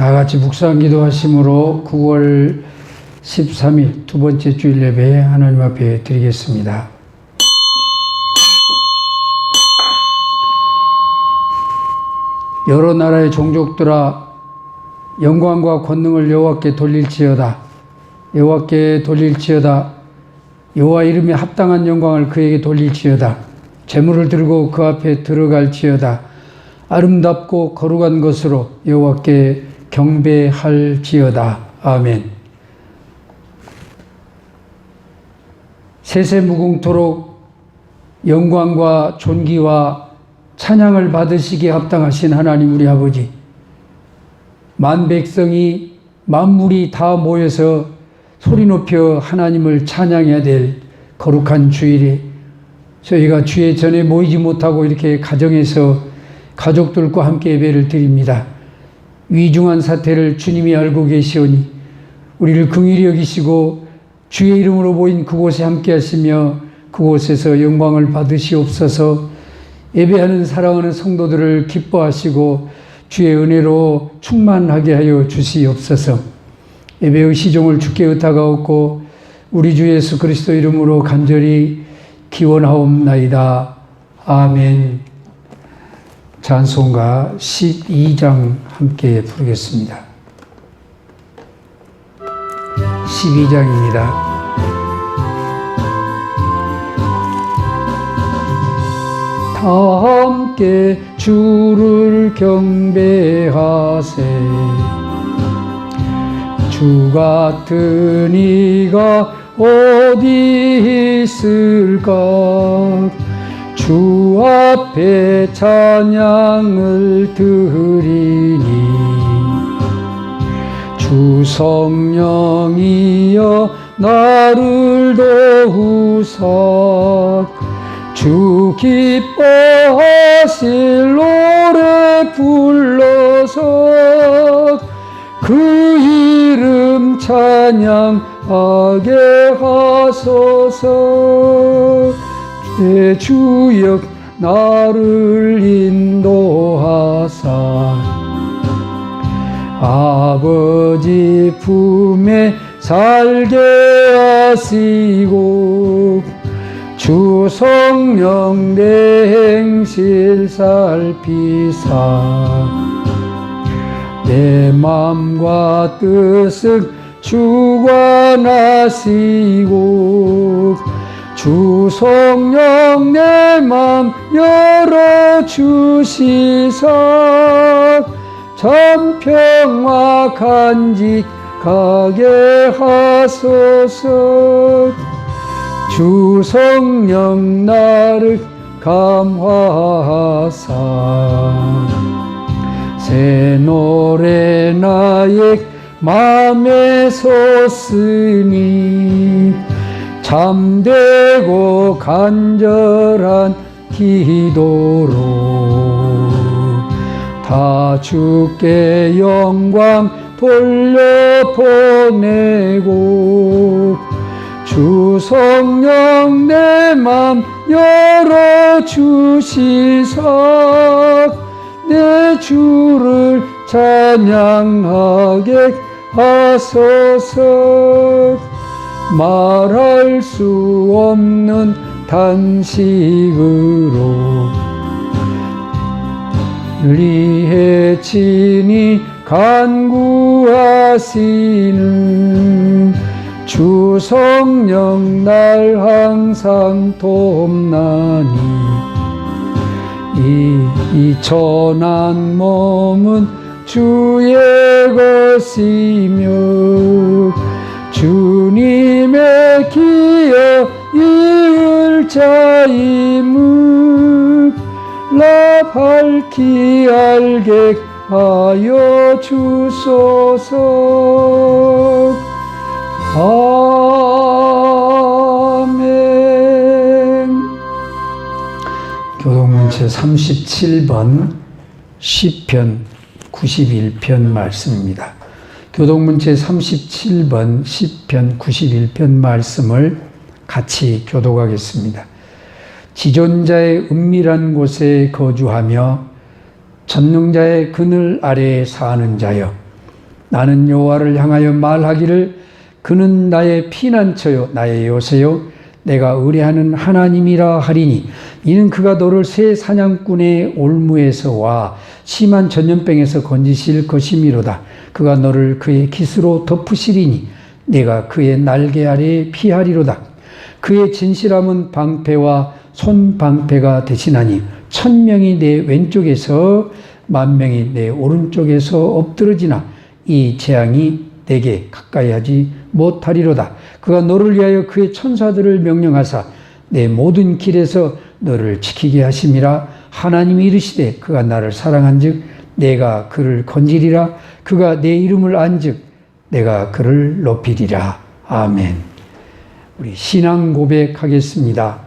다 같이 묵상 기도하심으로 9월 13일 두 번째 주일 예배 하나님 앞에 드리겠습니다. 여러 나라의 종족들아 영광과 권능을 여호와께 돌릴지어다. 여호와께 돌릴지어다. 여호와 이름에 합당한 영광을 그에게 돌릴지어다. 제물을 들고 그 앞에 들어갈지어다. 아름답고 거룩한 것으로 여호와께 경배할지어다. 아멘. 세세무궁토록 영광과 존귀와 찬양을 받으시기에 합당하신 하나님 우리 아버지, 만 백성이 만물이 다 모여서 소리 높여 하나님을 찬양해야 될 거룩한 주일에 저희가 주의 전에 모이지 못하고 이렇게 가정에서 가족들과 함께 예배를 드립니다. 위중한 사태를 주님이 알고 계시오니 우리를 긍휼히 여기시고 주의 이름으로 모인 그곳에 함께 하시며 그곳에서 영광을 받으시옵소서. 예배하는 사랑하는 성도들을 기뻐하시고 주의 은혜로 충만하게 하여 주시옵소서. 예배의 시종을 주께 의탁하옵고 우리 주 예수 그리스도 이름으로 간절히 기원하옵나이다. 아멘. 찬송가 12장 함께 부르겠습니다. 12장입니다. 다 함께 주를 경배하세. 주 같은 이가 어디 있을까? 주 앞에 찬양을 드리니 주 성령이여 나를 도우사. 주 기뻐하실 노래 불러서 그 이름 찬양하게 하소서. 내 주역 나를 인도하사 아버지 품에 살게 하시고 주 성령 내 행실 살피사 내 맘과 뜻을 주관하시고 주 성령 내 맘 열어주시사 참 평화 간직하게 하소서. 주 성령 나를 감화하사 새 노래 나의 맘에 솟으니 참되고 간절한 기도로 다 주께 영광 돌려보내고 주 성령 내 맘 열어주시사 내 주를 찬양하게 하소서. 말할 수 없는 단식으로 리해 친히 간구하시는 주 성령 날 항상 돕나니 이 천한 몸은 주의 것이며 주님의 기여 이을 자임을 나 밝히 알게 하여 주소서. 아멘. 교동문체 37번 시편 91편 말씀입니다. 교동문체 37번 시편 91편 말씀을 같이 교독하겠습니다. 지존자의 은밀한 곳에 거주하며 전능자의 그늘 아래에 사는 자여, 나는 여호와를 향하여 말하기를 그는 나의 피난처요 나의 요새요 내가 의뢰하는 하나님이라 하리니 이는 그가 너를 새 사냥꾼의 올무에서와 심한 전염병에서 건지실 것이미로다. 그가 너를 그의 깃으로 덮으시리니 내가 그의 날개 아래에 피하리로다. 그의 진실함은 방패와 손방패가 대신하니 1000명이 내 왼쪽에서 10,000명이 내 오른쪽에서 엎드러지나 이 재앙이 내게 가까이 하지 못하리로다. 그가 너를 위하여 그의 천사들을 명령하사 내 모든 길에서 너를 지키게 하심이라. 하나님이 이르시되 그가 나를 사랑한즉 내가 그를 건지리라. 그가 내 이름을 안즉 내가 그를 높이리라. 아멘. 우리 신앙 고백하겠습니다.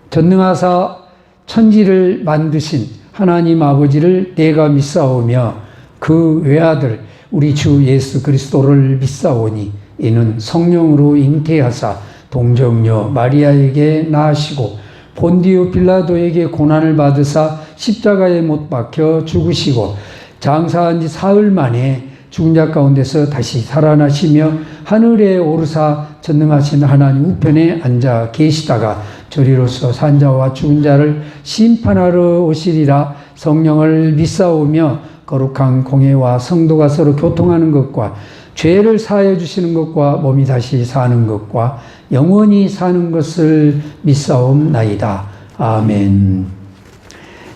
전능하사 천지를 만드신 하나님 아버지를 내가 믿사오며 그 외아들 우리 주 예수 그리스도를 믿사오니 이는 성령으로 잉태하사 동정녀 마리아에게 낳으시고 본디오 빌라도에게 고난을 받으사 십자가에 못 박혀 죽으시고 장사한 지 사흘 만에 죽은 자 가운데서 다시 살아나시며 하늘에 오르사 전능하신 하나님 우편에 앉아 계시다가 저리로서 산자와 죽은 자를 심판하러 오시리라. 성령을 믿사오며 거룩한 공회와 성도가 서로 교통하는 것과 죄를 사하여 주시는 것과 몸이 다시 사는 것과 영원히 사는 것을 믿사옵나이다. 아멘.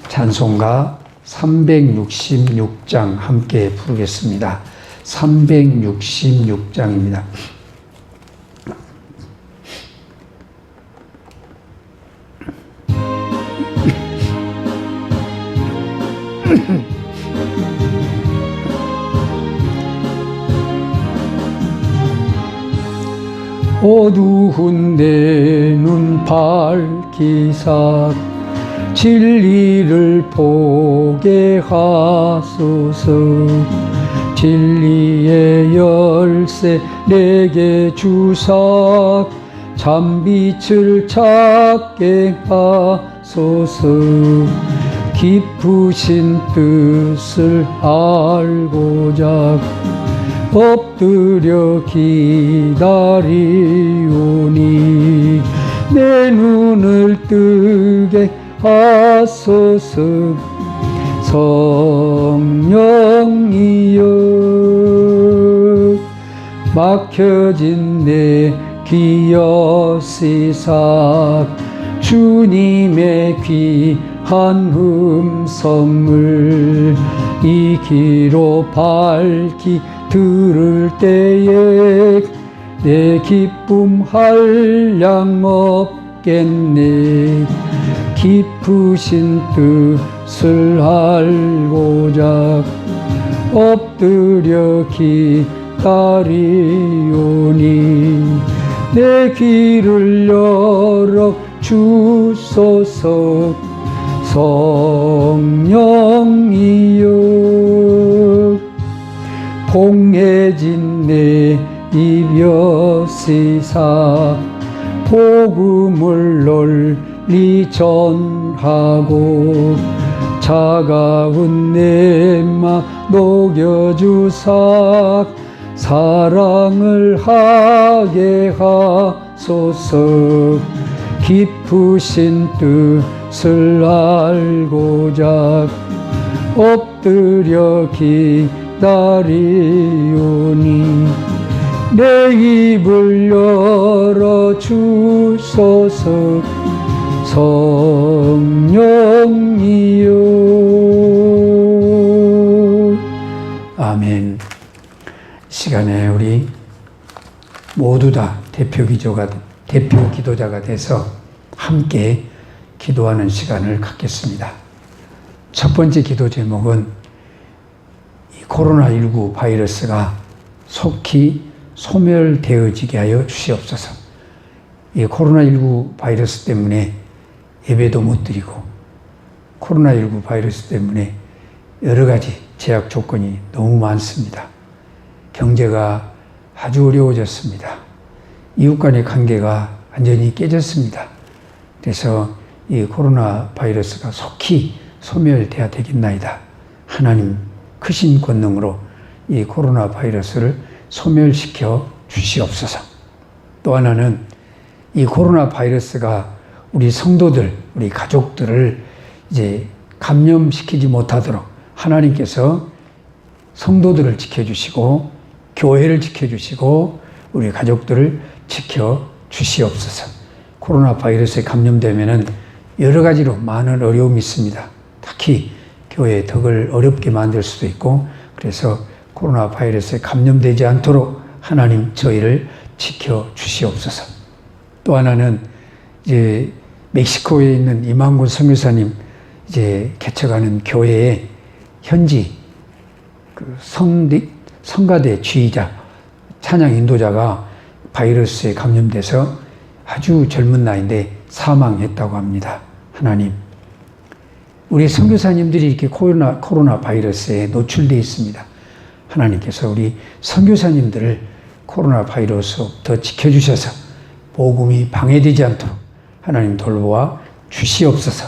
찬송가 366장 함께 부르겠습니다. 366장입니다. 어두운 내 눈 밝히사 진리를 보게 하소서. 진리의 열쇠 내게 주사 참빛을 찾게 하소서. 깊으신 뜻을 알고자 엎드려 기다리오니 내 눈을 뜨게 하소서. 성령이여 막혀진 내 귀 여시사 주님의 귀한 음성을 이 귀로 밝히 들을 때에 내 기쁨 한량 없겠네. 깊으신 뜻을 알고자 엎드려 기다리오니 내 귀를 열어 주소서. 성령이여 봉해진 내 입 여시사 복음을 널리 전하고 차가운 내 맘 녹여주사 사랑을 하게 하소서. 깊으신 뜻을 알고자 엎드려 기다리오니 내 입을 열어 주소서. 성령이여. 아멘. 시간에 우리 모두 다 대표 기도자가 돼서 함께 기도하는 시간을 갖겠습니다. 첫 번째 기도 제목은 이 코로나19 바이러스가 속히 소멸되어지게 하여 주시옵소서. 이 코로나19 바이러스 때문에 예배도 못 드리고 코로나19 바이러스 때문에 여러 가지 제약 조건이 너무 많습니다. 경제가 아주 어려워졌습니다. 이웃 간의 관계가 완전히 깨졌습니다. 그래서 이 코로나 바이러스가 속히 소멸돼야 되겠나이다. 하나님 크신 권능으로 이 코로나 바이러스를 소멸시켜 주시옵소서. 또 하나는 이 코로나 바이러스가 우리 성도들, 우리 가족들을 이제 감염시키지 못하도록 하나님께서 성도들을 지켜주시고 교회를 지켜주시고 우리 가족들을 지켜주시옵소서. 코로나 바이러스에 감염되면은 여러 가지로 많은 어려움이 있습니다. 특히 교회의 덕을 어렵게 만들 수도 있고, 그래서 코로나 바이러스에 감염되지 않도록 하나님 저희를 지켜주시옵소서. 또 하나는 이제 멕시코에 있는 이만군 선교사님 이제 개척하는 교회의 현지 그 성가대 지휘자, 찬양 인도자가 바이러스에 감염돼서 아주 젊은 나이인데 사망했다고 합니다. 하나님, 우리 선교사님들이 이렇게 코로나 바이러스에 노출되어 있습니다. 하나님께서 우리 선교사님들을 코로나 바이러스부터 지켜주셔서 복음이 방해되지 않도록 하나님 돌보아 주시옵소서.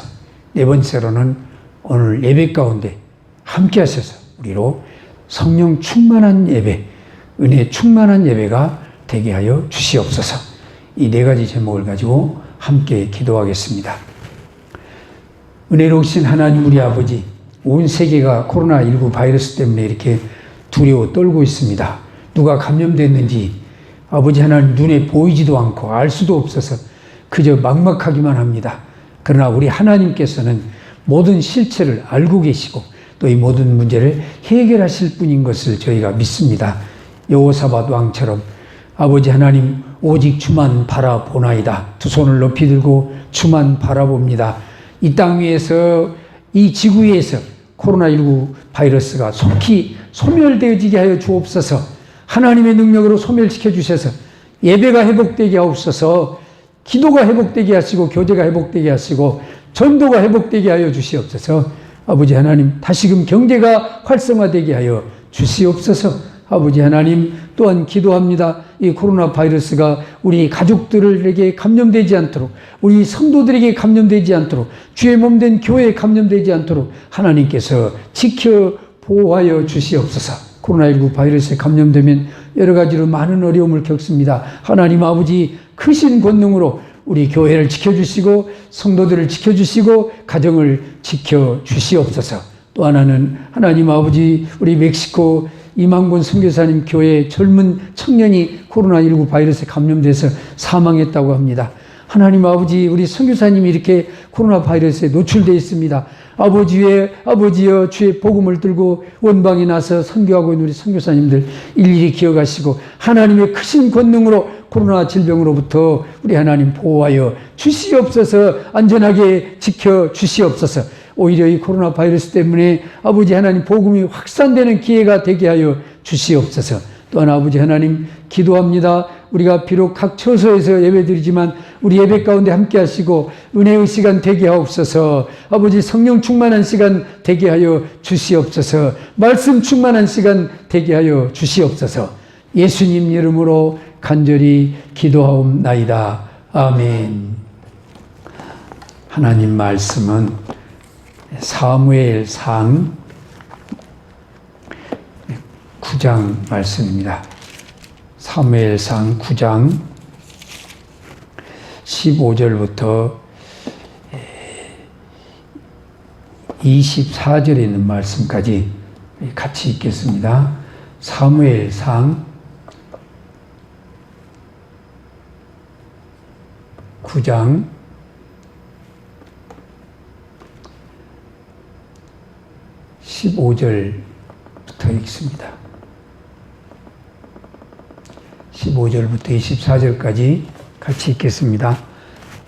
네 번째로는 오늘 예배 가운데 함께 하셔서 우리로 성령 충만한 예배, 은혜 충만한 예배가 되게 하여 주시옵소서. 이 네 가지 제목을 가지고 함께 기도하겠습니다. 은혜로우신 하나님 우리 아버지, 온 세계가 코로나19 바이러스 때문에 이렇게 두려워 떨고 있습니다. 누가 감염됐는지 아버지 하나님 눈에 보이지도 않고 알 수도 없어서 그저 막막하기만 합니다. 그러나 우리 하나님께서는 모든 실체를 알고 계시고 또 이 모든 문제를 해결하실 분인 것을 저희가 믿습니다. 여호사밧 왕처럼 아버지 하나님 오직 주만 바라보나이다. 두 손을 높이 들고 주만 바라봅니다. 이 땅 위에서, 이 지구 위에서 코로나19 바이러스가 속히 소멸되어지게 하여 주옵소서. 하나님의 능력으로 소멸시켜 주셔서 예배가 회복되게 하옵소서. 기도가 회복되게 하시고 교제가 회복되게 하시고 전도가 회복되게 하여 주시옵소서. 아버지 하나님, 다시금 경제가 활성화되게 하여 주시옵소서. 아버지 하나님, 또한 기도합니다. 이 코로나 바이러스가 우리 가족들에게 감염되지 않도록, 우리 성도들에게 감염되지 않도록, 주의 몸된 교회에 감염되지 않도록 하나님께서 지켜 보호하여 주시옵소서. 코로나19 바이러스에 감염되면 여러 가지로 많은 어려움을 겪습니다. 하나님 아버지 크신 권능으로 우리 교회를 지켜주시고 성도들을 지켜주시고 가정을 지켜주시옵소서. 또 하나는 하나님 아버지 우리 멕시코 이만군 선교사님 교회의 젊은 청년이 코로나19 바이러스에 감염돼서 사망했다고 합니다. 하나님 아버지 우리 선교사님이 이렇게 코로나 바이러스에 노출되어 있습니다. 아버지여 주의 복음을 들고 원방에 나서 선교하고 있는 우리 선교사님들 일일이 기억하시고 하나님의 크신 권능으로 코로나 질병으로부터 우리 하나님 보호하여 주시옵소서. 안전하게 지켜 주시옵소서. 오히려 이 코로나 바이러스 때문에 아버지 하나님 복음이 확산되는 기회가 되게 하여 주시옵소서. 또한 아버지 하나님 기도합니다. 우리가 비록 각 처소에서 예배드리지만 우리 예배 가운데 함께 하시고 은혜의 시간 되게 하옵소서. 아버지 성령 충만한 시간 되게 하여 주시옵소서. 말씀 충만한 시간 되게 하여 주시옵소서. 예수님 이름으로 간절히 기도하옵나이다. 아멘. 하나님 말씀은 사무엘상 9장 말씀입니다. 사무엘상 9장 15절부터 24절에 있는 말씀까지 같이 읽겠습니다. 사무엘상 9장 15절부터 읽습니다. 15절부터 24절까지 같이 읽겠습니다.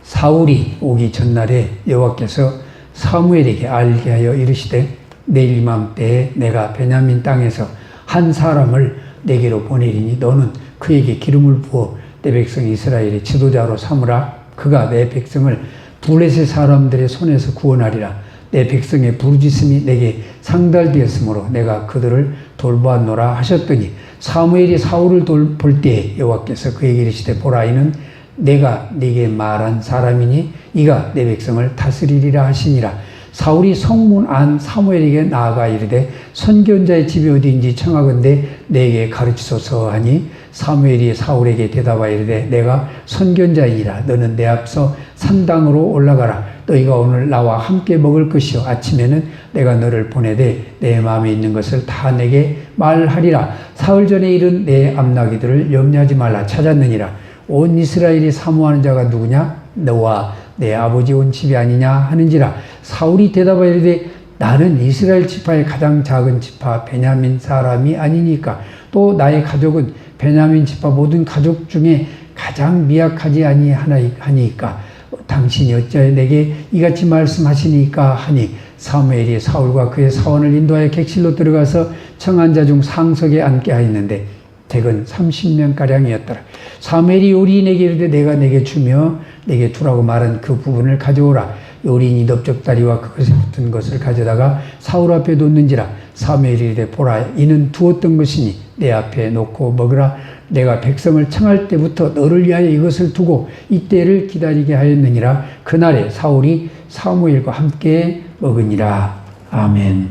사울이 오기 전날에 여호와께서 사무엘에게 알게 하여 이르시되 내일 이맘때에 내가 베냐민 땅에서 한 사람을 내게로 보내리니 너는 그에게 기름을 부어 내 백성 이스라엘의 지도자로 삼으라. 그가 내 백성을 블레셋 사람들의 손에서 구원하리라. 내 백성의 부르짖음이 내게 상달되었으므로 내가 그들을 돌보았노라 하셨더니 사무엘이 사울을 볼 때에 여호와께서 그에게 이르시되 보라 이는 내가 네게 말한 사람이니 이가 내 백성을 다스리리라 하시니라. 사울이 성문 안 사무엘에게 나아가 이르되 선견자의 집이 어디인지 청하건대 내게 가르치소서 하니 사무엘이 사울에게 대답하여 이르되 내가 선견자이라 너는 내 앞서 산당으로 올라가라. 너희가 오늘 나와 함께 먹을 것이요 아침에는 내가 너를 보내되 내 마음에 있는 것을 다 내게 말하리라. 사흘 전에 이른 내 암나기들을 염려하지 말라. 찾았느니라. 온 이스라엘이 사모하는 자가 누구냐? 너와 내 아버지 온 집이 아니냐 하는지라. 사울이 대답하여 이르되 나는 이스라엘 지파의 가장 작은 지파 베냐민 사람이 아니니까 또 나의 가족은 베냐민 지파 모든 가족 중에 가장 미약하지 아니하니까 당신이 어찌하여 내게 이같이 말씀하시니까 하니 사무엘이 사울과 그의 사원을 인도하여 객실로 들어가서 청한 자 중 상석에 앉게 하였는데 댁은 30명가량이었더라. 사무엘이 요리인에게 이르되 내가 내게 주며 내게 두라고 말한 그 부분을 가져오라. 요리인이 넓적다리와 그것에 붙은 것을 가져다가 사울 앞에 놓는지라. 사무엘이 이르되 보라 이는 두었던 것이니 내 앞에 놓고 먹으라. 내가 백성을 청할 때부터 너를 위하여 이것을 두고 이때를 기다리게 하였느니라. 그날에 사울이 사무엘과 함께 먹으니라. 아멘.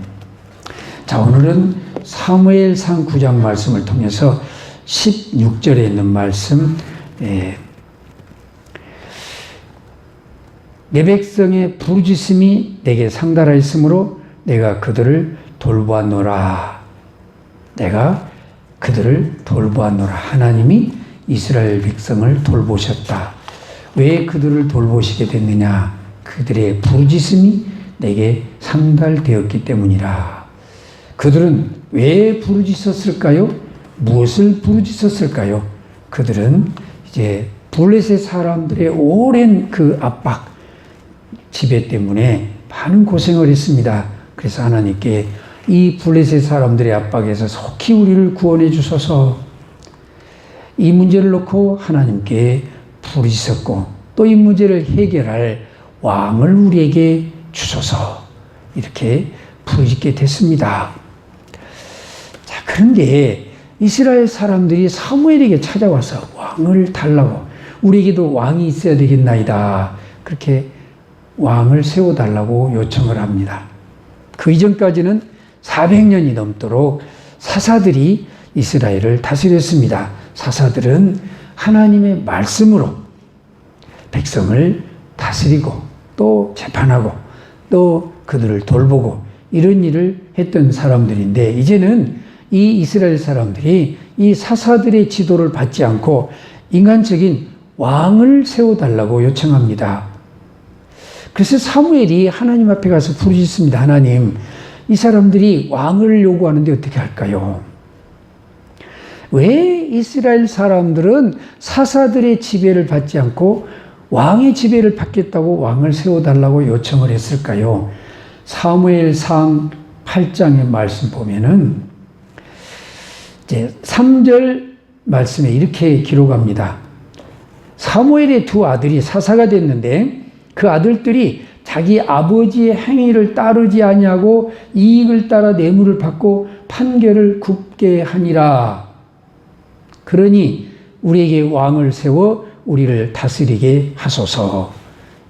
자, 오늘은 사무엘상 9장 말씀을 통해서 16절에 있는 말씀, 내 백성의 부르짖음이 내게 상달하였으므로 내가 그들을 돌보았노라. 내가 그들을 돌보았노라. 하나님이 이스라엘 백성을 돌보셨다. 왜 그들을 돌보시게 됐느냐? 그들의 부르짖음이 내게 상달되었기 때문이라. 그들은 왜 부르짖었을까요? 무엇을 부르짖었을까요? 그들은 이제 블레셋 사람들의 오랜 그 압박, 지배 때문에 많은 고생을 했습니다. 그래서 하나님께 이 블레셋 사람들의 압박에서 속히 우리를 구원해 주소서, 이 문제를 놓고 하나님께 부르짖었고 또 이 문제를 해결할 왕을 우리에게 주소서, 이렇게 부르짖게 됐습니다. 자, 그런데 이스라엘 사람들이 사무엘에게 찾아와서 왕을 달라고, 우리에게도 왕이 있어야 되겠나이다, 그렇게 왕을 세워달라고 요청을 합니다. 그 이전까지는 400년이 넘도록 사사들이 이스라엘을 다스렸습니다. 사사들은 하나님의 말씀으로 백성을 다스리고 또 재판하고 또 그들을 돌보고 이런 일을 했던 사람들인데, 이제는 이 이스라엘 사람들이 이 사사들의 지도를 받지 않고 인간적인 왕을 세워달라고 요청합니다. 그래서 사무엘이 하나님 앞에 가서 부르짖습니다. 하나님, 이 사람들이 왕을 요구하는데 어떻게 할까요? 왜 이스라엘 사람들은 사사들의 지배를 받지 않고 왕의 지배를 받겠다고 왕을 세워달라고 요청을 했을까요? 사무엘상 8장의 말씀 보면은 이제 3절 말씀에 이렇게 기록합니다. 사무엘의 두 아들이 사사가 됐는데 그 아들들이 자기 아버지의 행위를 따르지 아니하고 이익을 따라 뇌물을 받고 판결을 굽게 하니라. 그러니 우리에게 왕을 세워 우리를 다스리게 하소서,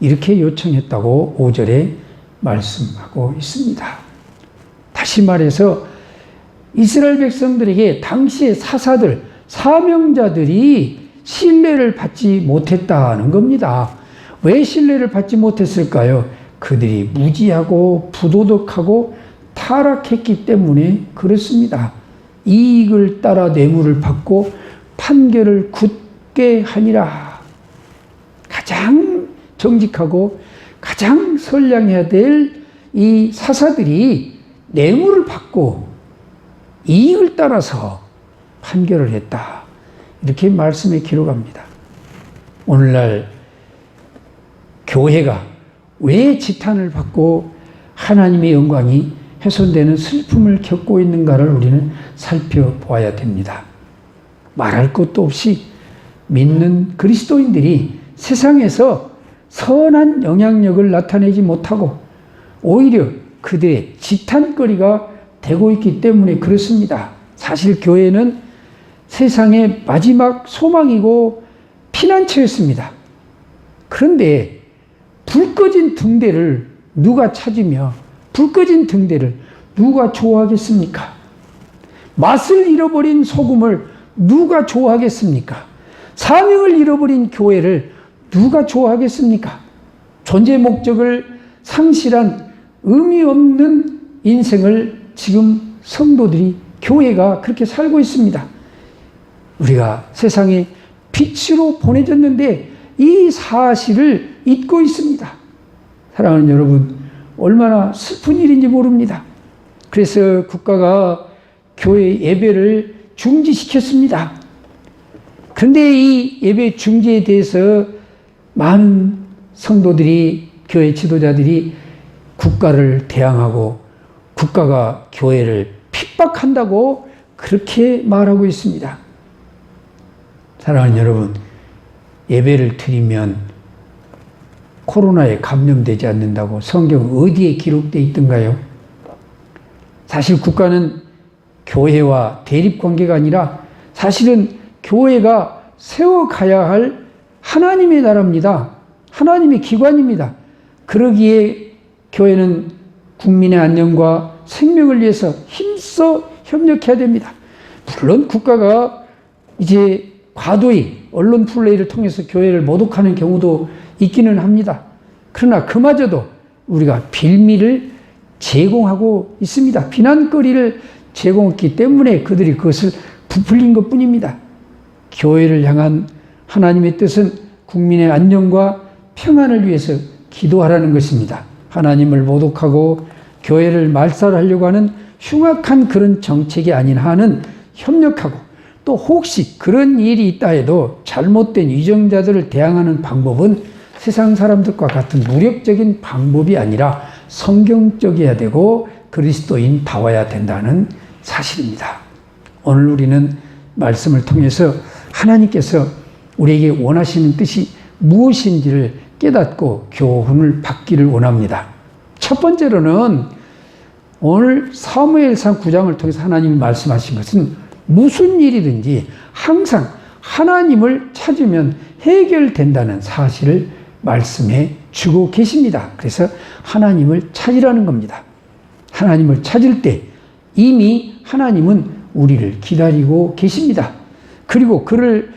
이렇게 요청했다고 5절에 말씀하고 있습니다. 다시 말해서 이스라엘 백성들에게 당시의 사사들, 사명자들이 신뢰를 받지 못했다는 겁니다. 왜 신뢰를 받지 못했을까요? 그들이 무지하고 부도덕하고 타락했기 때문에 그렇습니다. 이익을 따라 뇌물을 받고 판결을 굳게 하니라. 가장 정직하고 가장 선량해야 될 이 사사들이 뇌물을 받고 이익을 따라서 판결을 했다, 이렇게 말씀에 기록합니다. 오늘날 교회가 왜 지탄을 받고 하나님의 영광이 훼손되는 슬픔을 겪고 있는가를 우리는 살펴보아야 됩니다. 말할 것도 없이 믿는 그리스도인들이 세상에서 선한 영향력을 나타내지 못하고 오히려 그들의 지탄거리가 되고 있기 때문에 그렇습니다. 사실 교회는 세상의 마지막 소망이고 피난처였습니다. 그런데 불 꺼진 등대를 누가 찾으며 불 꺼진 등대를 누가 좋아하겠습니까? 맛을 잃어버린 소금을 누가 좋아하겠습니까? 사명을 잃어버린 교회를 누가 좋아하겠습니까? 존재 목적을 상실한 의미 없는 인생을 지금 성도들이, 교회가 그렇게 살고 있습니다. 우리가 세상에 빛으로 보내졌는데 이 사실을 잊고 있습니다. 사랑하는 여러분, 얼마나 슬픈 일인지 모릅니다. 그래서 국가가 교회 예배를 중지시켰습니다. 그런데 이 예배 중지에 대해서 많은 성도들이, 교회 지도자들이 국가를 대항하고 국가가 교회를 핍박한다고 그렇게 말하고 있습니다. 사랑하는 여러분, 예배를 드리면 코로나에 감염되지 않는다고 성경 어디에 기록되어 있던가요? 사실 국가는 교회와 대립관계가 아니라 사실은 교회가 세워가야 할 하나님의 나라입니다. 하나님의 기관입니다. 그러기에 교회는 국민의 안녕과 생명을 위해서 힘써 협력해야 됩니다. 물론 국가가 이제 과도히 언론 플레이를 통해서 교회를 모독하는 경우도 있기는 합니다. 그러나 그마저도 우리가 빌미를 제공하고 있습니다. 비난거리를 제공했기 때문에 그들이 그것을 부풀린 것 뿐입니다. 교회를 향한 하나님의 뜻은 국민의 안녕과 평안을 위해서 기도하라는 것입니다. 하나님을 모독하고 교회를 말살하려고 하는 흉악한 그런 정책이 아닌 한은 협력하고, 또 혹시 그런 일이 있다 해도 잘못된 위정자들을 대항하는 방법은 세상 사람들과 같은 무력적인 방법이 아니라 성경적이어야 되고 그리스도인다워야 된다는 사실입니다. 오늘 우리는 말씀을 통해서 하나님께서 우리에게 원하시는 뜻이 무엇인지를 깨닫고 교훈을 받기를 원합니다. 첫 번째로는 오늘 사무엘상 9장을 통해서 하나님이 말씀하신 것은 무슨 일이든지 항상 하나님을 찾으면 해결된다는 사실을 말씀해 주고 계십니다. 그래서 하나님을 찾으라는 겁니다. 하나님을 찾을 때 이미 하나님은 우리를 기다리고 계십니다. 그리고 그를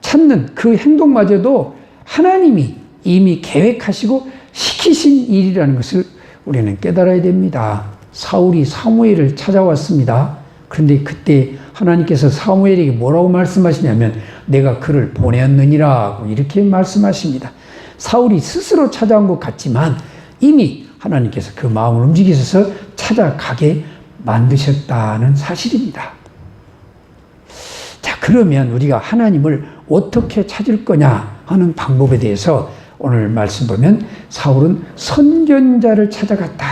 찾는 그 행동마저도 하나님이 이미 계획하시고 시키신 일이라는 것을 우리는 깨달아야 됩니다. 사울이 사무엘을 찾아왔습니다. 그런데 그때 하나님께서 사무엘에게 뭐라고 말씀하시냐면 내가 그를 보내었느니라 이렇게 말씀하십니다. 사울이 스스로 찾아온 것 같지만 이미 하나님께서 그 마음을 움직이셔서 찾아가게 만드셨다는 사실입니다. 자, 그러면 우리가 하나님을 어떻게 찾을 거냐 하는 방법에 대해서 오늘 말씀 보면 사울은 선견자를 찾아갔다.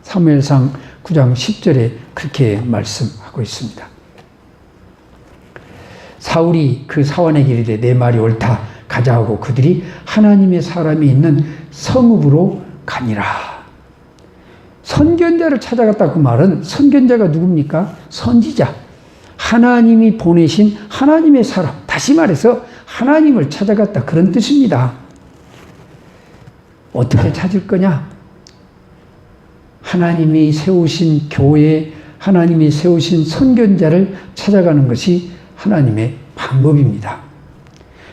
사무엘상 9장 10절에 그렇게 말씀하고 있습니다. 사울이 그 사원에게 이르되 내 말이 옳다 가자 하고 그들이 하나님의 사람이 있는 성읍으로 가니라. 선견자를 찾아갔다 그 말은 선견자가 누굽니까? 선지자. 하나님이 보내신 하나님의 사람. 다시 말해서 하나님을 찾아갔다 그런 뜻입니다. 어떻게 찾을 거냐? 하나님이 세우신 교회, 하나님이 세우신 선견자를 찾아가는 것이 하나님의 방법입니다.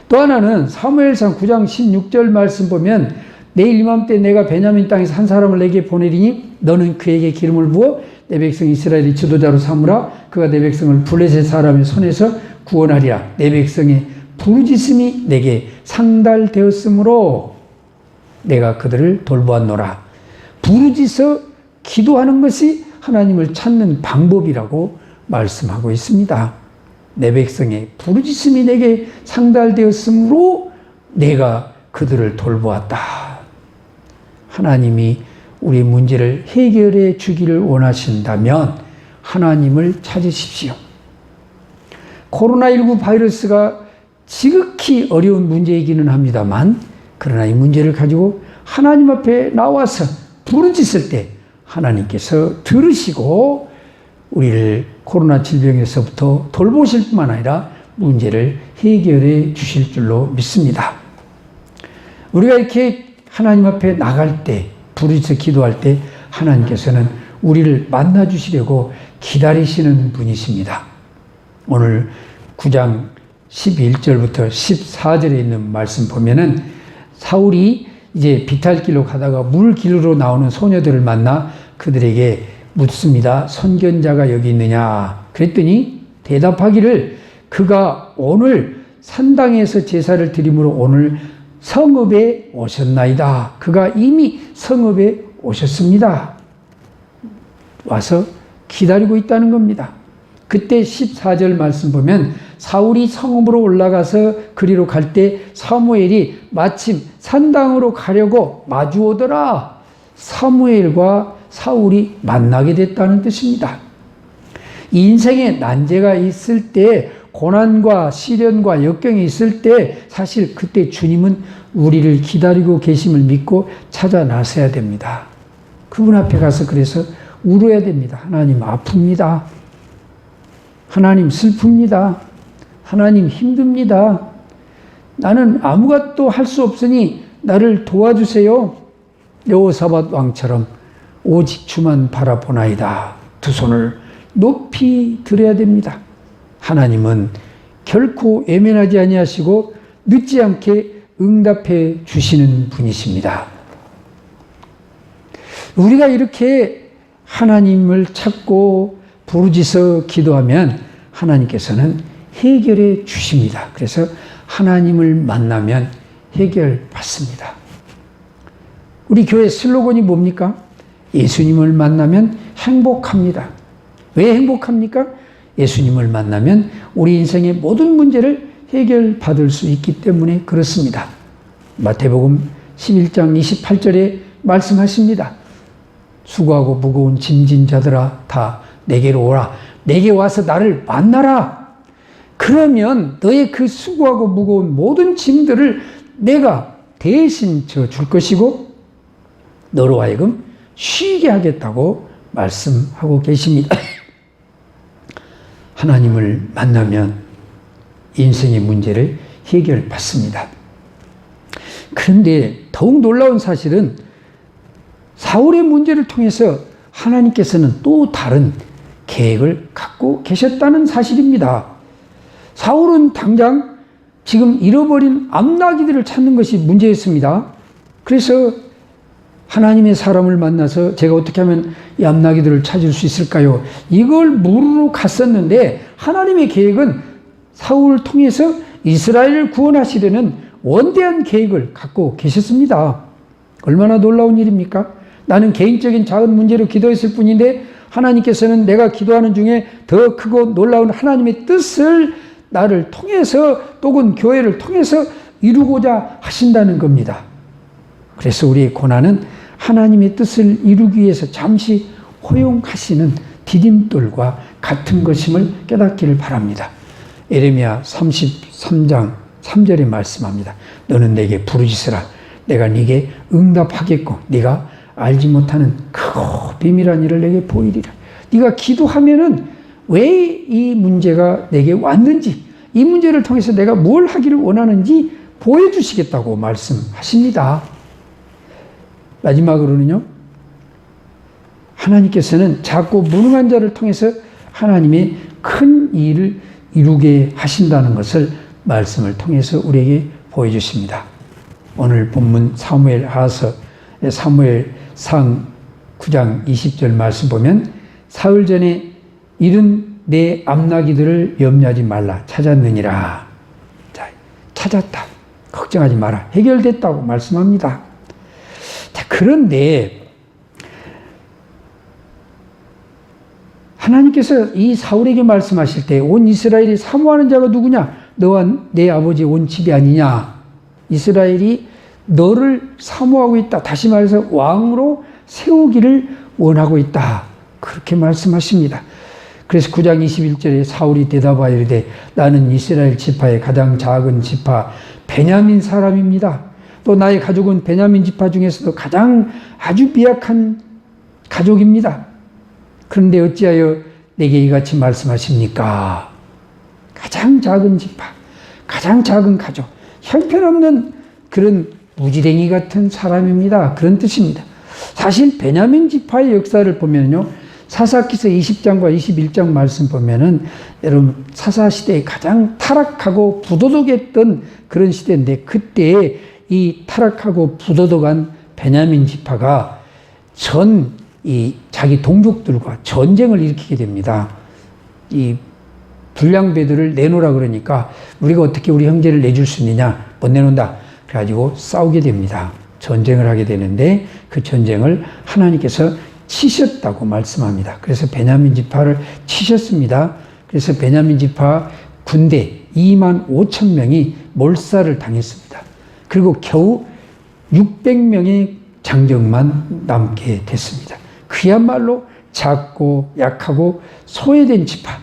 또 하나는 사무엘상 9장 16절 말씀 보면 내일 이맘때 내가 베냐민 땅에서 한 사람을 내게 보내리니 너는 그에게 기름을 부어 내 백성 이스라엘의 지도자로 삼으라. 그가 내 백성을 블레셋 사람의 손에서 구원하리라. 내 백성의 부르짖음이 내게 상달되었으므로 내가 그들을 돌보았노라. 부르짖어 기도하는 것이 하나님을 찾는 방법이라고 말씀하고 있습니다. 내 백성의 부르짖음이 내게 상달되었으므로 내가 그들을 돌보았다. 하나님이 우리 문제를 해결해 주기를 원하신다면 하나님을 찾으십시오. 코로나19 바이러스가 지극히 어려운 문제이기는 합니다만 그러나 이 문제를 가지고 하나님 앞에 나와서 부르짖을 때 하나님께서 들으시고 우리를 코로나 질병에서부터 돌보실 뿐만 아니라 문제를 해결해 주실 줄로 믿습니다. 우리가 이렇게 하나님 앞에 나갈 때 부르짖어 기도할 때 하나님께서는 우리를 만나주시려고 기다리시는 분이십니다. 오늘 9장 11절부터 14절에 있는 말씀 보면은 사울이 이제 비탈길로 가다가 물길로 나오는 소녀들을 만나 그들에게 묻습니다. 선견자가 여기 있느냐? 그랬더니 대답하기를 그가 오늘 산당에서 제사를 드림으로 오늘 성읍에 오셨나이다. 그가 이미 성읍에 오셨습니다. 와서 기다리고 있다는 겁니다. 그때 14절 말씀 보면 사울이 성읍으로 올라가서 그리로 갈 때 사무엘이 마침 산당으로 가려고 마주오더라. 사무엘과 사울이 만나게 됐다는 뜻입니다. 인생에 난제가 있을 때, 고난과 시련과 역경이 있을 때 사실 그때 주님은 우리를 기다리고 계심을 믿고 찾아 나서야 됩니다. 그분 앞에 가서 그래서 울어야 됩니다. 하나님 아픕니다. 하나님 슬픕니다. 하나님 힘듭니다. 나는 아무것도 할 수 없으니 나를 도와주세요. 여호사밧 왕처럼 오직 주만 바라보나이다. 두 손을 높이 들어야 됩니다. 하나님은 결코 외면하지 아니하시고 늦지 않게 응답해 주시는 분이십니다. 우리가 이렇게 하나님을 찾고 부르짖어 기도하면 하나님께서는 해결해 주십니다. 그래서 하나님을 만나면 해결받습니다. 우리 교회 슬로건이 뭡니까? 예수님을 만나면 행복합니다. 왜 행복합니까? 예수님을 만나면 우리 인생의 모든 문제를 해결받을 수 있기 때문에 그렇습니다. 마태복음 11장 28절에 말씀하십니다. 수고하고 무거운 짐진 자들아 다 내게로 오라. 내게 와서 나를 만나라. 그러면 너의 그 수고하고 무거운 모든 짐들을 내가 대신 져줄 것이고 너로 하여금 쉬게 하겠다고 말씀하고 계십니다. 하나님을 만나면 인생의 문제를 해결받습니다. 그런데 더욱 놀라운 사실은 사울의 문제를 통해서 하나님께서는 또 다른 계획을 갖고 계셨다는 사실입니다. 사울은 당장 지금 잃어버린 암나기들을 찾는 것이 문제였습니다. 그래서 하나님의 사람을 만나서 제가 어떻게 하면 이 암나기들을 찾을 수 있을까요? 이걸 물으러 갔었는데 하나님의 계획은 사울을 통해서 이스라엘을 구원하시려는 원대한 계획을 갖고 계셨습니다. 얼마나 놀라운 일입니까? 나는 개인적인 작은 문제로 기도했을 뿐인데 하나님께서는 내가 기도하는 중에 더 크고 놀라운 하나님의 뜻을 나를 통해서 또는 교회를 통해서 이루고자 하신다는 겁니다. 그래서 우리의 고난은 하나님의 뜻을 이루기 위해서 잠시 허용하시는 디딤돌과 같은 것임을 깨닫기를 바랍니다. 예레미야 33장 3절에 말씀합니다. 너는 내게 부르짖으라. 내가 네게 응답하겠고 네가 알지 못하는 크고 비밀한 일을 내게 보이리라. 네가 기도하면은 왜 이 문제가 내게 왔는지, 이 문제를 통해서 내가 뭘 하기를 원하는지 보여주시겠다고 말씀하십니다. 마지막으로는요, 하나님께서는 작고 무능한 자를 통해서 하나님의 큰 일을 이루게 하신다는 것을 말씀을 통해서 우리에게 보여주십니다. 오늘 본문 사무엘상 9장 20절 말씀 보면 사흘 전에 이른 내 암나기들을 염려하지 말라. 찾았느니라. 자, 찾았다. 걱정하지 마라. 해결됐다고 말씀합니다. 자, 그런데 하나님께서 이 사울에게 말씀하실 때 온 이스라엘이 사모하는 자가 누구냐? 너와 내 아버지 온 집이 아니냐? 이스라엘이 너를 사모하고 있다. 다시 말해서 왕으로 세우기를 원하고 있다. 그렇게 말씀하십니다. 그래서 9장 21절에 사울이 대답하여 이르되 나는 이스라엘 지파의 가장 작은 지파 베냐민 사람입니다. 또 나의 가족은 베냐민 지파 중에서도 가장 아주 미약한 가족입니다. 그런데 어찌하여 내게 이같이 말씀하십니까? 가장 작은 지파, 가장 작은 가족, 형편없는 그런 무지랭이 같은 사람입니다. 그런 뜻입니다. 사실 베냐민 지파의 역사를 보면요, 사사기서 20장과 21장 말씀 보면은 여러분 사사시대에 가장 타락하고 부도덕했던 그런 시대인데, 그때 이 타락하고 부도덕한 베냐민 지파가 자기 동족들과 전쟁을 일으키게 됩니다. 이 불량배들을 내놓으라 그러니까 우리가 어떻게 우리 형제를 내줄 수 있느냐, 못 내놓는다. 그래가지고 싸우게 됩니다. 전쟁을 하게 되는데 그 전쟁을 하나님께서 치셨다고 말씀합니다. 그래서 베냐민 지파를 치셨습니다. 그래서 베냐민 지파 군대 2만 5천 명이 몰살을 당했습니다. 그리고 겨우 600명의 장정만 남게 됐습니다. 그야말로 작고 약하고 소외된 지파,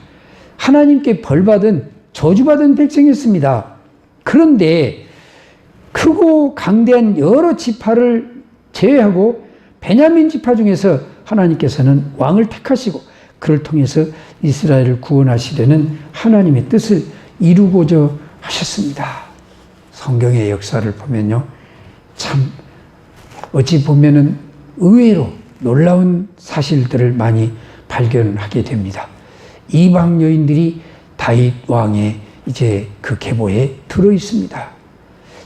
하나님께 벌받은 저주받은 백성이었습니다. 그런데 크고 강대한 여러 지파를 제외하고 베냐민 지파 중에서 하나님께서는 왕을 택하시고 그를 통해서 이스라엘을 구원하시려는 하나님의 뜻을 이루고자 하셨습니다. 성경의 역사를 보면요, 참 어찌 보면은 의외로 놀라운 사실들을 많이 발견하게 됩니다. 이방 여인들이 다윗 왕의 이제 그 계보에 들어 있습니다.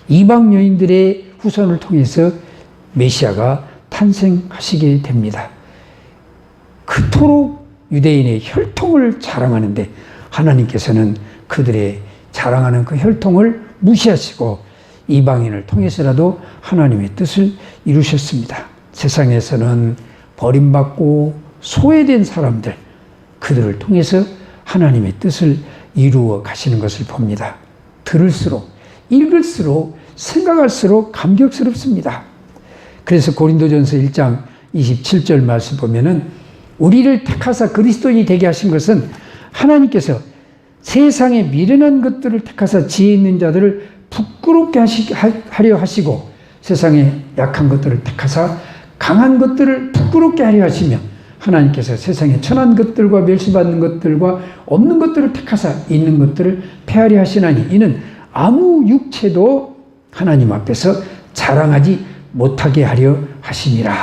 이방 여인들의 후손을 통해서 메시아가 탄생하시게 됩니다. 그토록 유대인의 혈통을 자랑하는데 하나님께서는 그들의 자랑하는 그 혈통을 무시하시고 이방인을 통해서라도 하나님의 뜻을 이루셨습니다. 세상에서는 버림받고 소외된 사람들, 그들을 통해서 하나님의 뜻을 이루어 가시는 것을 봅니다. 들을수록, 읽을수록, 생각할수록 감격스럽습니다. 그래서 고린도전서 1장 27절 말씀 보면은 우리를 택하사 그리스도인이 되게 하신 것은 하나님께서 세상에 미련한 것들을 택하사 지혜 있는 자들을 부끄럽게 하려 하시고 세상에 약한 것들을 택하사 강한 것들을 부끄럽게 하려 하시며 하나님께서 세상에 천한 것들과 멸시받는 것들과 없는 것들을 택하사 있는 것들을 폐하려 하시나니 이는 아무 육체도 하나님 앞에서 자랑하지 못하게 하려 하심이라.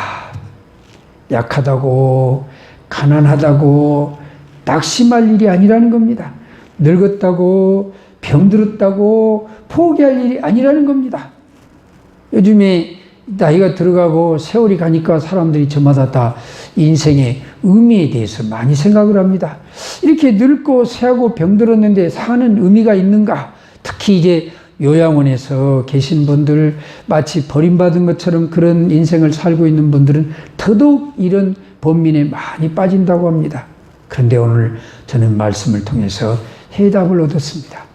약하다고 가난하다고 낙심할 일이 아니라는 겁니다. 늙었다고 병들었다고 포기할 일이 아니라는 겁니다. 요즘에 나이가 들어가고 세월이 가니까 사람들이 저마다 다 인생의 의미에 대해서 많이 생각을 합니다. 이렇게 늙고 세하고 병들었는데 사는 의미가 있는가? 특히 이제 요양원에서 계신 분들, 마치 버림받은 것처럼 그런 인생을 살고 있는 분들은 더더욱 이런 번민에 많이 빠진다고 합니다. 그런데 오늘 저는 말씀을 통해서 해답을 얻었습니다.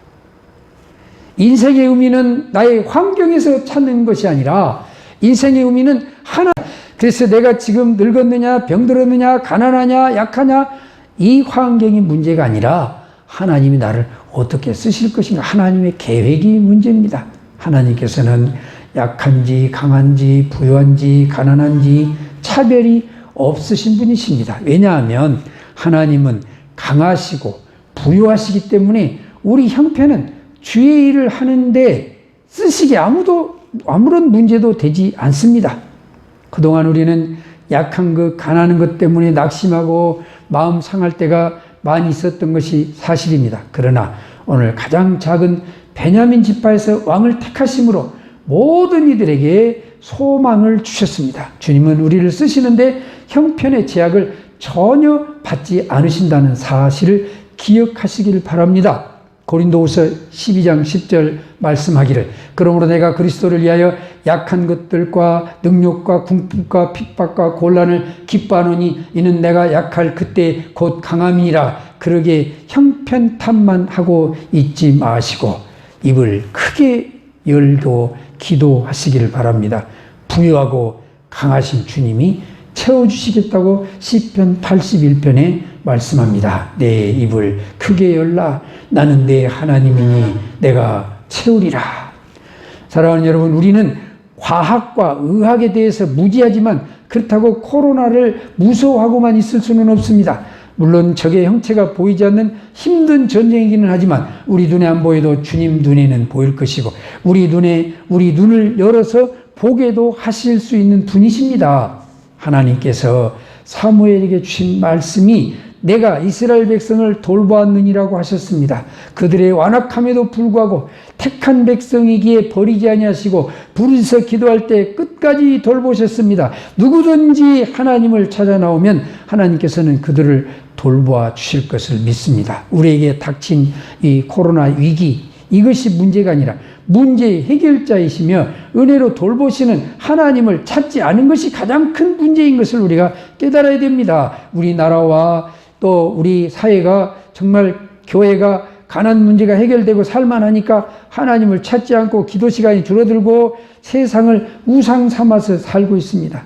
인생의 의미는 나의 환경에서 찾는 것이 아니라 인생의 의미는 하나. 그래서 내가 지금 늙었느냐, 병들었느냐, 가난하냐, 약하냐, 이 환경이 문제가 아니라 하나님이 나를 어떻게 쓰실 것인가, 하나님의 계획이 문제입니다. 하나님께서는 약한지 강한지 부유한지 가난한지 차별이 없으신 분이십니다. 왜냐하면 하나님은 강하시고 부유하시기 때문에 우리 형편은 주의 일을 하는데 쓰시기에 아무런 문제도 되지 않습니다. 그동안 우리는 약한 것, 가난한 것 때문에 낙심하고 마음 상할 때가 많이 있었던 것이 사실입니다. 그러나 오늘 가장 작은 베냐민 지파에서 왕을 택하심으로 모든 이들에게 소망을 주셨습니다. 주님은 우리를 쓰시는데 형편의 제약을 전혀 받지 않으신다는 사실을 기억하시길 바랍니다. 고린도후서 12장 10절 말씀하기를 그러므로 내가 그리스도를 위하여 약한 것들과 능욕과 궁핍과 핍박과 곤란을 기뻐하노니 이는 내가 약할 그때 곧 강함이니라. 그러게 형편 탓만 하고 있지 마시고 입을 크게 열고 기도하시기를 바랍니다. 부유하고 강하신 주님이 채워주시겠다고 시편 81편에 말씀합니다. 내 입을 크게 열라. 나는 내 하나님이니 내가 채우리라. 사랑하는 여러분, 우리는 과학과 의학에 대해서 무지하지만 그렇다고 코로나를 무서워하고만 있을 수는 없습니다. 물론 적의 형체가 보이지 않는 힘든 전쟁이기는 하지만 우리 눈에 안 보여도 주님 눈에는 보일 것이고 우리 눈을 열어서 보게도 하실 수 있는 분이십니다. 하나님께서 사무엘에게 주신 말씀이 내가 이스라엘 백성을 돌보았느니라고 하셨습니다. 그들의 완악함에도 불구하고 택한 백성이기에 버리지 아니하시고 부르짖어 기도할 때 끝까지 돌보셨습니다. 누구든지 하나님을 찾아 나오면 하나님께서는 그들을 돌보아 주실 것을 믿습니다. 우리에게 닥친 이 코로나 위기, 이것이 문제가 아니라 문제의 해결자이시며 은혜로 돌보시는 하나님을 찾지 않은 것이 가장 큰 문제인 것을 우리가 깨달아야 됩니다. 우리나라와 또 우리 사회가 정말 교회가 가난 문제가 해결되고 살만하니까 하나님을 찾지 않고 기도 시간이 줄어들고 세상을 우상 삼아서 살고 있습니다.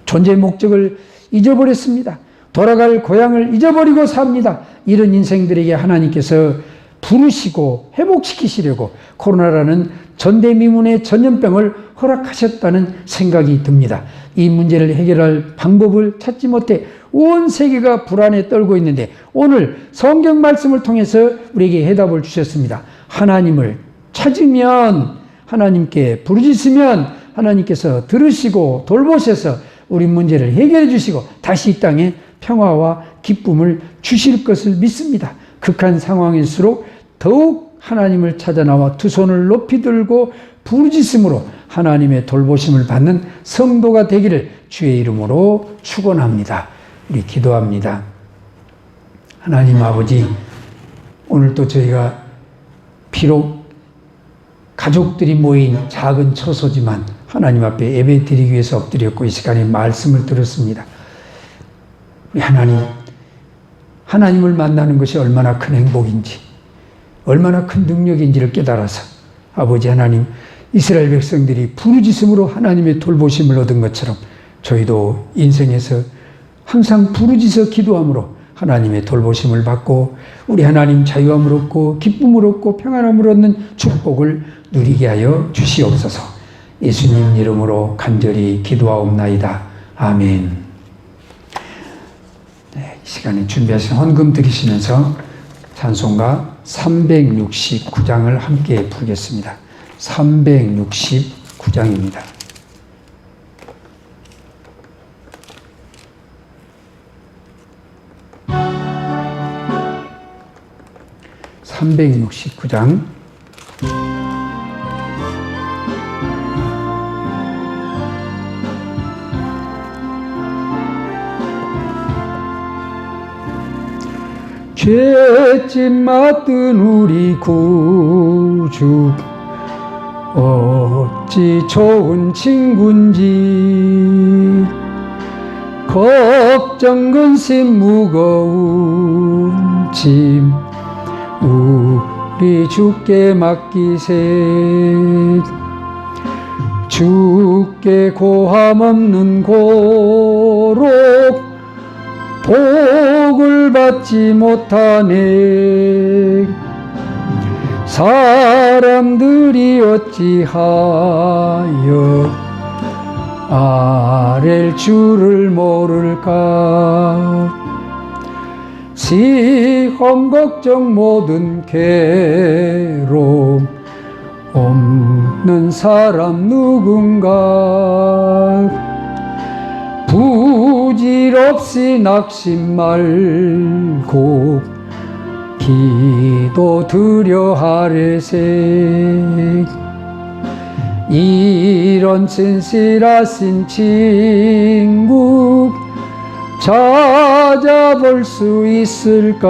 존재 목적을 잊어버렸습니다. 돌아갈 고향을 잊어버리고 삽니다. 이런 인생들에게 하나님께서 부르시고 회복시키시려고 코로나라는 전대미문의 전염병을 허락하셨다는 생각이 듭니다. 이 문제를 해결할 방법을 찾지 못해 온 세계가 불안에 떨고 있는데 오늘 성경 말씀을 통해서 우리에게 해답을 주셨습니다. 하나님을 찾으면, 하나님께 부르짖으면 하나님께서 들으시고 돌보셔서 우리 문제를 해결해 주시고 다시 이 땅에 평화와 기쁨을 주실 것을 믿습니다. 극한 상황일수록 더욱 하나님을 찾아 나와 두 손을 높이 들고 부르짖음으로 하나님의 돌보심을 받는 성도가 되기를 주의 이름으로 축원합니다. 우리 기도합니다. 하나님 아버지, 오늘도 저희가 비록 가족들이 모인 작은 처소지만 하나님 앞에 예배 드리기 위해서 엎드렸고 이 시간에 말씀을 들었습니다. 우리 하나님을 만나는 것이 얼마나 큰 행복인지, 얼마나 큰 능력인지를 깨달아서 아버지 하나님, 이스라엘 백성들이 부르짖음으로 하나님의 돌보심을 얻은 것처럼 저희도 인생에서 항상 부르짖어 기도함으로 하나님의 돌보심을 받고 우리 하나님 자유함을 얻고 기쁨을 얻고 평안함을 얻는 축복을 누리게 하여 주시옵소서. 예수님 이름으로 간절히 기도하옵나이다. 아멘. 네, 이 시간에 준비하신 헌금 드리시면서 찬송가 369장을 함께 부르겠습니다. 369장입니다. (369장) 죄짓 맡은 우리 구주 어찌 좋은 친군지 걱정 근심 무거운 짐 우리 주께 맡기세. 주께 고함 없는 고록 복을 받지 못하네. 사람들이 어찌하여 아랠 줄을 모를까. 시험 걱정 모든 괴로움 없는 사람 누군가. 부질없이 낙심 말고 기도 드려 하래세. 이런 진실하신 친구 찾아볼 수 있을까.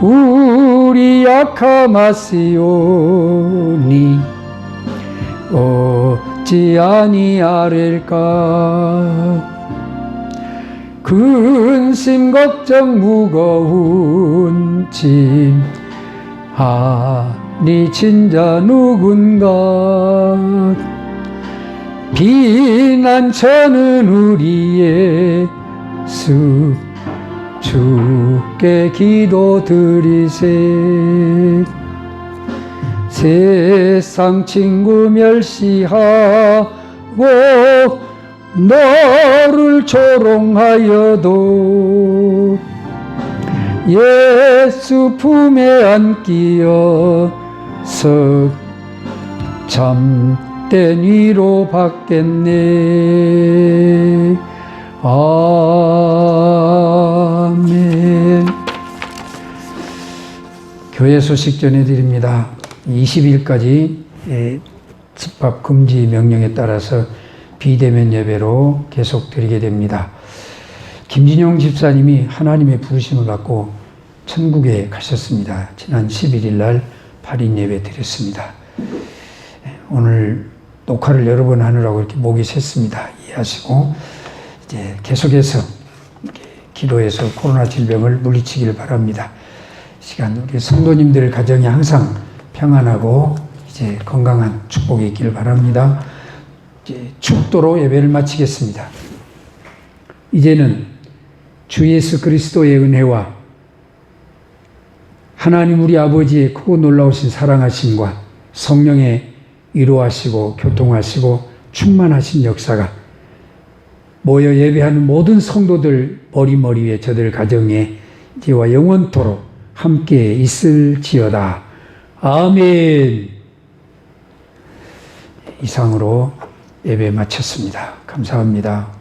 우리 약함하시오니 어찌 아니하릴까. 근심 걱정 무거운 짐 아니 진자 누군가. 비난처는 우리 예수 주께 기도드리세. 세상 친구 멸시하고 너를 조롱하여도 예수 품에 안기어서 참 헛된 위로 받겠네. 아멘. 교회 소식 전해드립니다. 20일까지 집합 금지 명령에 따라서 비대면 예배로 계속 드리게 됩니다. 김진용 집사님이 하나님의 부르심을 받고 천국에 가셨습니다. 지난 11일 날 8인 예배 드렸습니다. 오늘 녹화를 여러 번 하느라고 이렇게 목이 샜습니다. 이해하시고 이제 계속해서 기도해서 코로나 질병을 물리치기를 바랍니다. 시간 우리 성도님들 가정이 항상 평안하고 이제 건강한 축복이 있기를 바랍니다. 이제 축도로 예배를 마치겠습니다. 이제는 주 예수 그리스도의 은혜와 하나님 우리 아버지의 크고 놀라우신 사랑하심과 성령의 위로하시고 교통하시고 충만하신 역사가 모여 예배하는 모든 성도들 머리머리에 저들 가정에 이제와 영원토록 함께 있을지어다. 아멘. 이상으로 예배 마쳤습니다. 감사합니다.